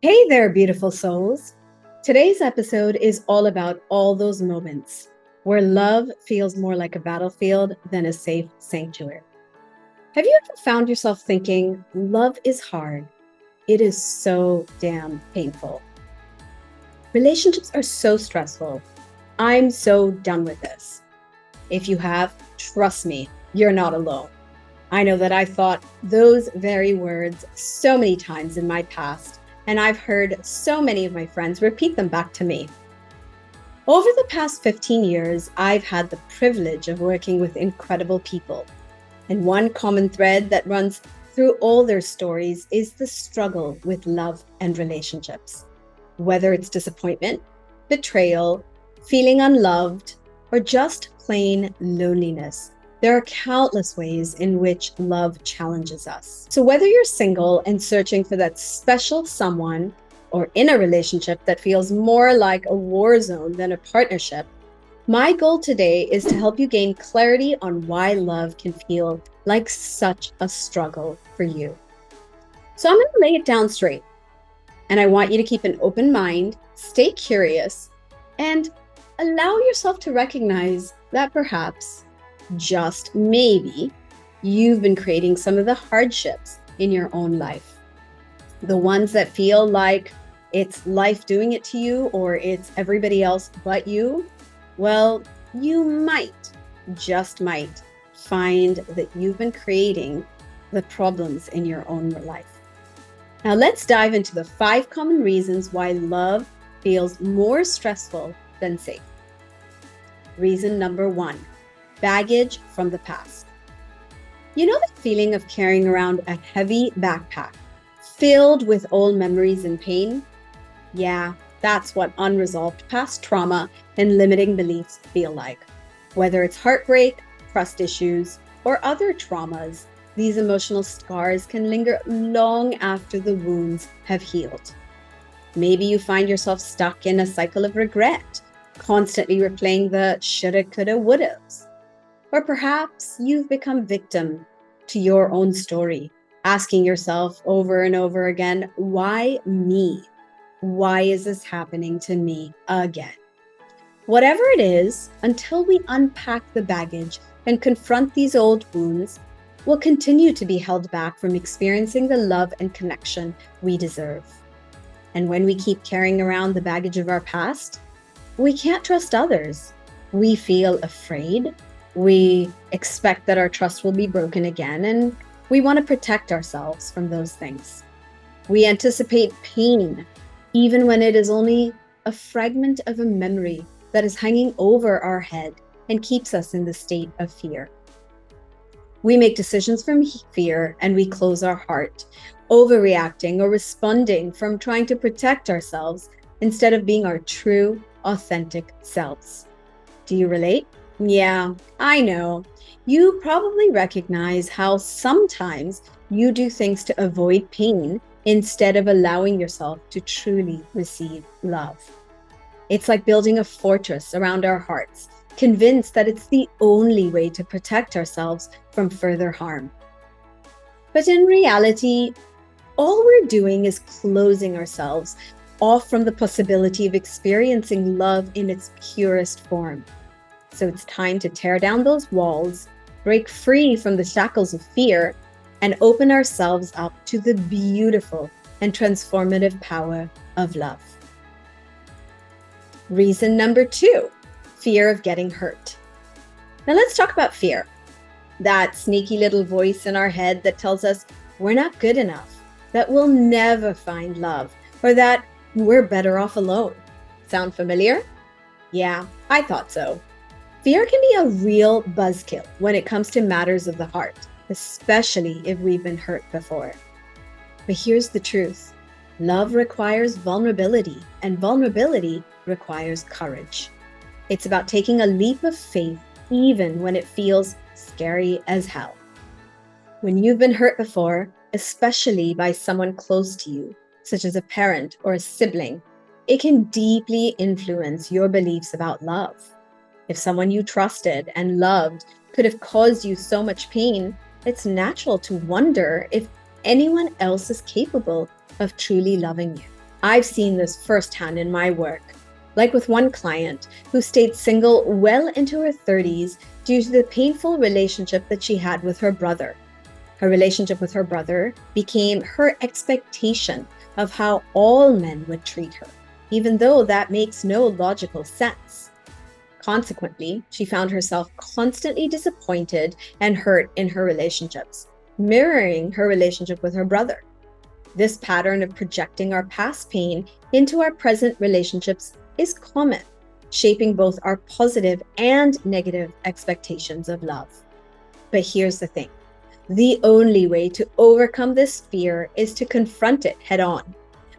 Hey there, beautiful souls. Today's episode is all about all those moments where love feels more like a battlefield than a safe sanctuary. Have you ever found yourself thinking, love is hard? It is so damn painful. Relationships are so stressful. I'm so done with this. If you have, trust me, you're not alone. I know that I've thought those very words so many times in my past, and I've heard so many of my friends repeat them back to me. Over the past 15 years, I've had the privilege of working with incredible people. And one common thread that runs through all their stories is the struggle with love and relationships. Whether it's disappointment, betrayal, feeling unloved, or just plain loneliness, there are countless ways in which love challenges us. So whether you're single and searching for that special someone, or in a relationship that feels more like a war zone than a partnership, my goal today is to help you gain clarity on why love can feel like such a struggle for you. So I'm going to lay it down straight, and I want you to keep an open mind, stay curious, and allow yourself to recognize that perhaps, just maybe, you've been creating some of the hardships in your own life. The ones that feel like it's life doing it to you or it's everybody else but you. Well, you might, just might, find that you've been creating the problems in your own life. Now let's dive into the 5 common reasons why love feels more stressful than safe. Reason number 1. Baggage from the past. You know that feeling of carrying around a heavy backpack filled with old memories and pain? Yeah, that's what unresolved past trauma and limiting beliefs feel like. Whether it's heartbreak, trust issues, or other traumas, these emotional scars can linger long after the wounds have healed. Maybe you find yourself stuck in a cycle of regret, constantly replaying the shoulda, coulda, wouldas. Or perhaps you've become victim to your own story, asking yourself over and over again, why me? Why is this happening to me again? Whatever it is, until we unpack the baggage and confront these old wounds, we'll continue to be held back from experiencing the love and connection we deserve. And when we keep carrying around the baggage of our past, we can't trust others. We feel afraid. We expect that our trust will be broken again, and we want to protect ourselves from those things. We anticipate pain, even when it is only a fragment of a memory that is hanging over our head and keeps us in the state of fear. We make decisions from fear and we close our heart, overreacting or responding from trying to protect ourselves instead of being our true, authentic selves. Do you relate? Yeah, I know. You probably recognize how sometimes you do things to avoid pain instead of allowing yourself to truly receive love. It's like building a fortress around our hearts, convinced that it's the only way to protect ourselves from further harm. But in reality, all we're doing is closing ourselves off from the possibility of experiencing love in its purest form. So it's time to tear down those walls, break free from the shackles of fear, and open ourselves up to the beautiful and transformative power of love. Reason number 2, fear of getting hurt. Now let's talk about fear. That sneaky little voice in our head that tells us we're not good enough, that we'll never find love, or that we're better off alone. Sound familiar? Yeah, I thought so. Fear can be a real buzzkill when it comes to matters of the heart, especially if we've been hurt before. But here's the truth. Love requires vulnerability, and vulnerability requires courage. It's about taking a leap of faith even when it feels scary as hell. When you've been hurt before, especially by someone close to you, such as a parent or a sibling, it can deeply influence your beliefs about love. If someone you trusted and loved could have caused you so much pain, it's natural to wonder if anyone else is capable of truly loving you. I've seen this firsthand in my work, like with one client who stayed single well into her 30s due to the painful relationship that she had with her brother. Her relationship with her brother became her expectation of how all men would treat her, even though that makes no logical sense. Consequently, she found herself constantly disappointed and hurt in her relationships, mirroring her relationship with her brother. This pattern of projecting our past pain into our present relationships is common, shaping both our positive and negative expectations of love. But here's the thing. The only way to overcome this fear is to confront it head on.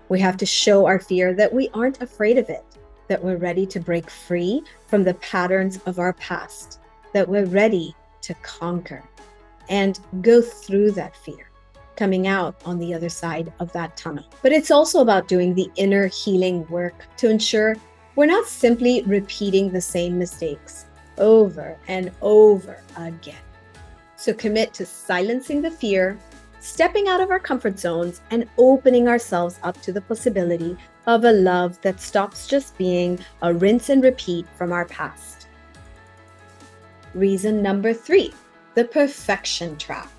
We have to show our fear that we aren't afraid of it, that we're ready to break free from the patterns of our past, that we're ready to conquer and go through that fear, coming out on the other side of that tunnel. But it's also about doing the inner healing work to ensure we're not simply repeating the same mistakes over and over again. So commit to silencing the fear, stepping out of our comfort zones, and opening ourselves up to the possibility of a love that stops just being a rinse and repeat from our past. Reason number 3, the perfection trap.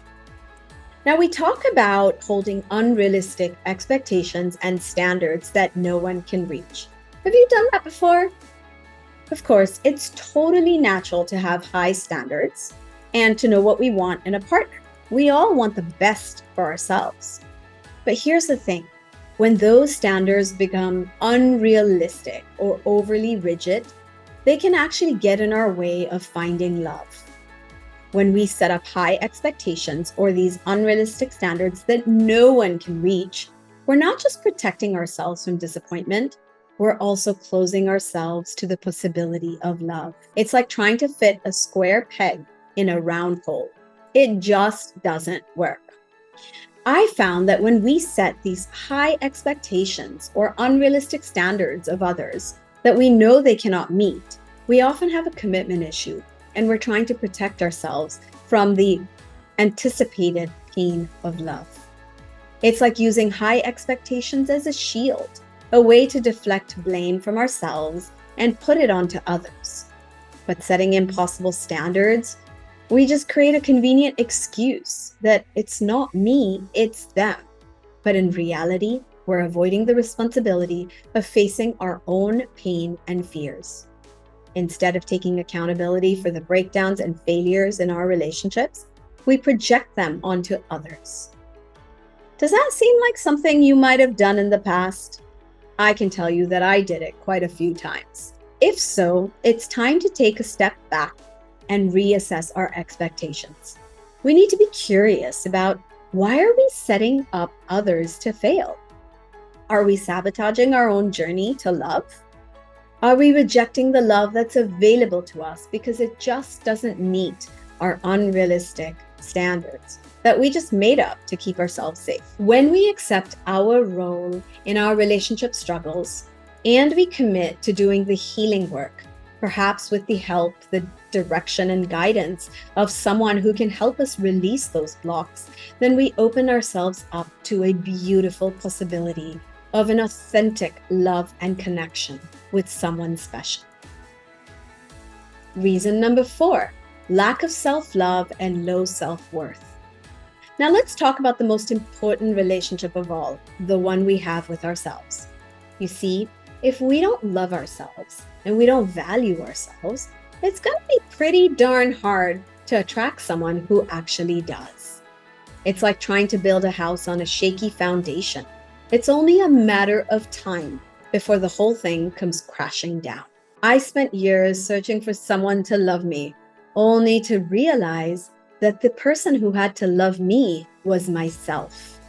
Now, we talk about holding unrealistic expectations and standards that no one can reach. Have you done that before? Of course, it's totally natural to have high standards and to know what we want in a partner. We all want the best for ourselves. But here's the thing. When those standards become unrealistic or overly rigid, they can actually get in our way of finding love. When we set up high expectations or these unrealistic standards that no one can reach, we're not just protecting ourselves from disappointment, we're also closing ourselves to the possibility of love. It's like trying to fit a square peg in a round hole. It just doesn't work. I found that when we set these high expectations or unrealistic standards of others that we know they cannot meet, we often have a commitment issue, and we're trying to protect ourselves from the anticipated pain of love. It's like using high expectations as a shield, a way to deflect blame from ourselves and put it onto others. But setting impossible standards, we just create a convenient excuse that it's not me, it's them. But in reality, we're avoiding the responsibility of facing our own pain and fears. Instead of taking accountability for the breakdowns and failures in our relationships, we project them onto others. Does that seem like something you might have done in the past? I can tell you that I did it quite a few times. If so, it's time to take a step back and reassess our expectations. We need to be curious about, why are we setting up others to fail? Are we sabotaging our own journey to love? Are we rejecting the love that's available to us because it just doesn't meet our unrealistic standards that we just made up to keep ourselves safe? When we accept our role in our relationship struggles and we commit to doing the healing work, perhaps with the help, the direction, and guidance of someone who can help us release those blocks, then we open ourselves up to a beautiful possibility of an authentic love and connection with someone special. Reason number 4, lack of self-love and low self-worth. Now let's talk about the most important relationship of all, the one we have with ourselves. You see, if we don't love ourselves and we don't value ourselves, it's going to be pretty darn hard to attract someone who actually does. It's like trying to build a house on a shaky foundation. It's only a matter of time before the whole thing comes crashing down. I spent years searching for someone to love me, only to realize that the person who had to love me was myself.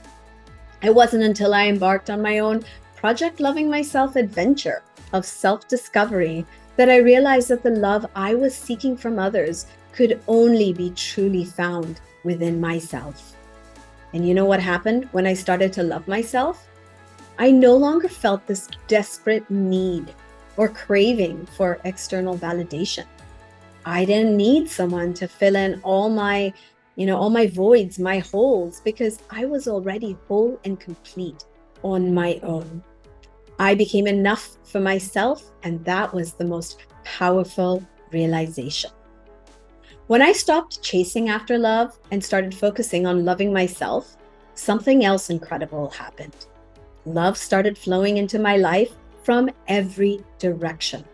It wasn't until I embarked on my own Project Loving Myself adventure of self-discovery that I realized that the love I was seeking from others could only be truly found within myself. And you know what happened when I started to love myself? I no longer felt this desperate need or craving for external validation. I didn't need someone to fill in all my voids, my holes, because I was already whole and complete on my own. I became enough for myself, and that was the most powerful realization. When I stopped chasing after love and started focusing on loving myself, something else incredible happened. Love started flowing into my life from every direction.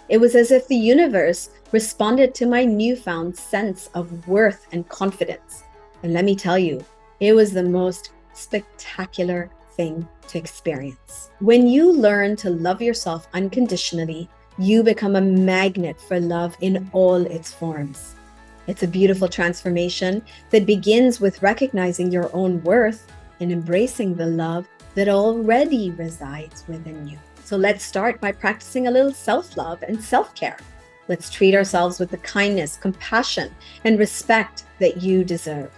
It was as if the universe responded to my newfound sense of worth and confidence. And let me tell you, it was the most spectacular thing to experience. When you learn to love yourself unconditionally, you become a magnet for love in all its forms. It's a beautiful transformation that begins with recognizing your own worth and embracing the love that already resides within you. So let's start by practicing a little self-love and self-care. Let's treat ourselves with the kindness, compassion, and respect that you deserve.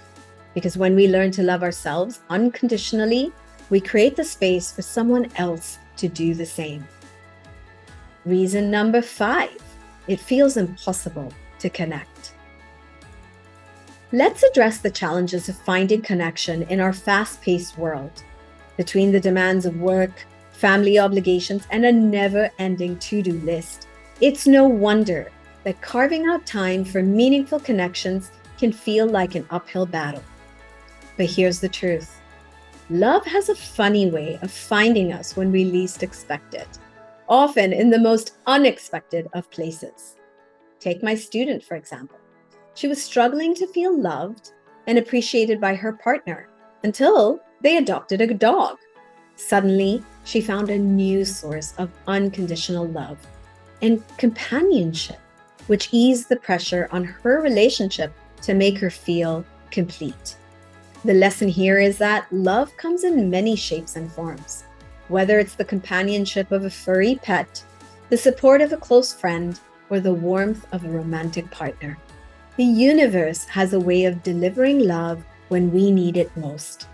Because when we learn to love ourselves unconditionally, we create the space for someone else to do the same. Reason number 5, it feels impossible to connect. Let's address the challenges of finding connection in our fast-paced world. Between the demands of work, family obligations, and a never-ending to-do list, it's no wonder that carving out time for meaningful connections can feel like an uphill battle. But here's the truth. Love has a funny way of finding us when we least expect it, often in the most unexpected of places. Take my student, for example. She was struggling to feel loved and appreciated by her partner until they adopted a dog. Suddenly, she found a new source of unconditional love and companionship, which eased the pressure on her relationship to make her feel complete. The lesson here is that love comes in many shapes and forms, whether it's the companionship of a furry pet, the support of a close friend, or the warmth of a romantic partner. The universe has a way of delivering love when we need it most.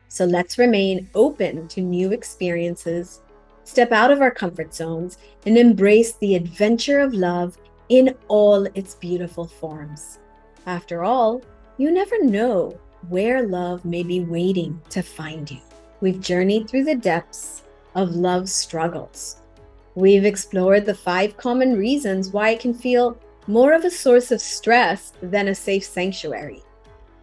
So let's remain open to new experiences, step out of our comfort zones, and embrace the adventure of love in all its beautiful forms. After all, you never know where love may be waiting to find you. We've journeyed through the depths of love's struggles. We've explored the 5 common reasons why it can feel more of a source of stress than a safe sanctuary.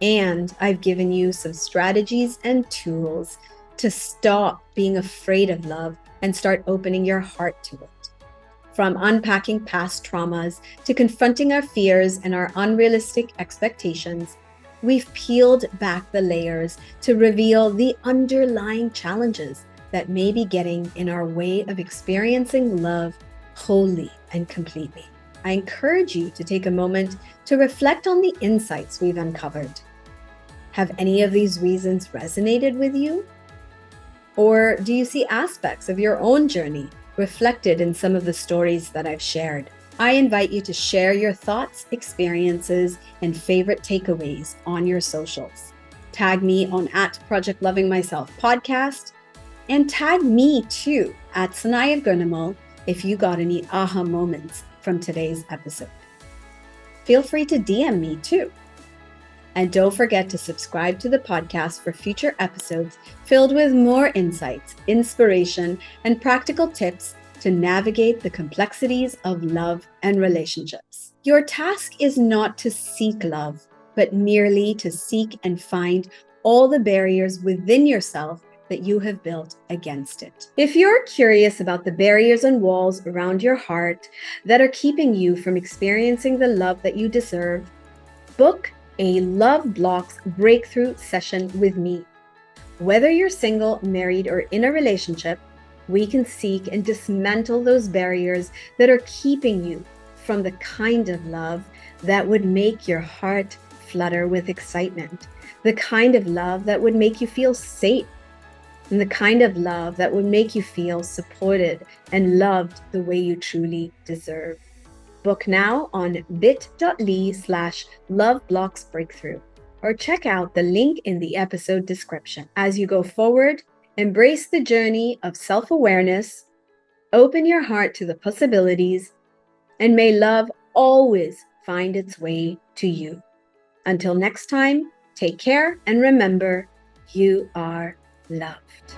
And I've given you some strategies and tools to stop being afraid of love and start opening your heart to it. From unpacking past traumas to confronting our fears and our unrealistic expectations, we've peeled back the layers to reveal the underlying challenges that may be getting in our way of experiencing love wholly and completely. I encourage you to take a moment to reflect on the insights we've uncovered. Have any of these reasons resonated with you? Or do you see aspects of your own journey reflected in some of the stories that I've shared? I invite you to share your thoughts, experiences, and favorite takeaways on your socials. Tag me on @ProjectLovingMyself podcast and tag me too @𝗖𝗢𝗡𝗥𝗦𝗔𝗧𝗜𝗢𝗡 if you got any aha moments from today's episode. Feel free to DM me too. And don't forget to subscribe to the podcast for future episodes filled with more insights, inspiration, and practical tips to navigate the complexities of love and relationships. Your task is not to seek love, but merely to seek and find all the barriers within yourself that you have built against it. If you're curious about the barriers and walls around your heart that are keeping you from experiencing the love that you deserve, book a Love Blocks breakthrough session with me. Whether you're single, married, or in a relationship, we can seek and dismantle those barriers that are keeping you from the kind of love that would make your heart flutter with excitement, the kind of love that would make you feel safe, and the kind of love that would make you feel supported and loved the way you truly deserve. Book now on bit.ly/loveblocksbreakthrough or check out the link in the episode description. As you go forward, embrace the journey of self-awareness, open your heart to the possibilities, and may love always find its way to you. Until next time, take care and remember, you are loved.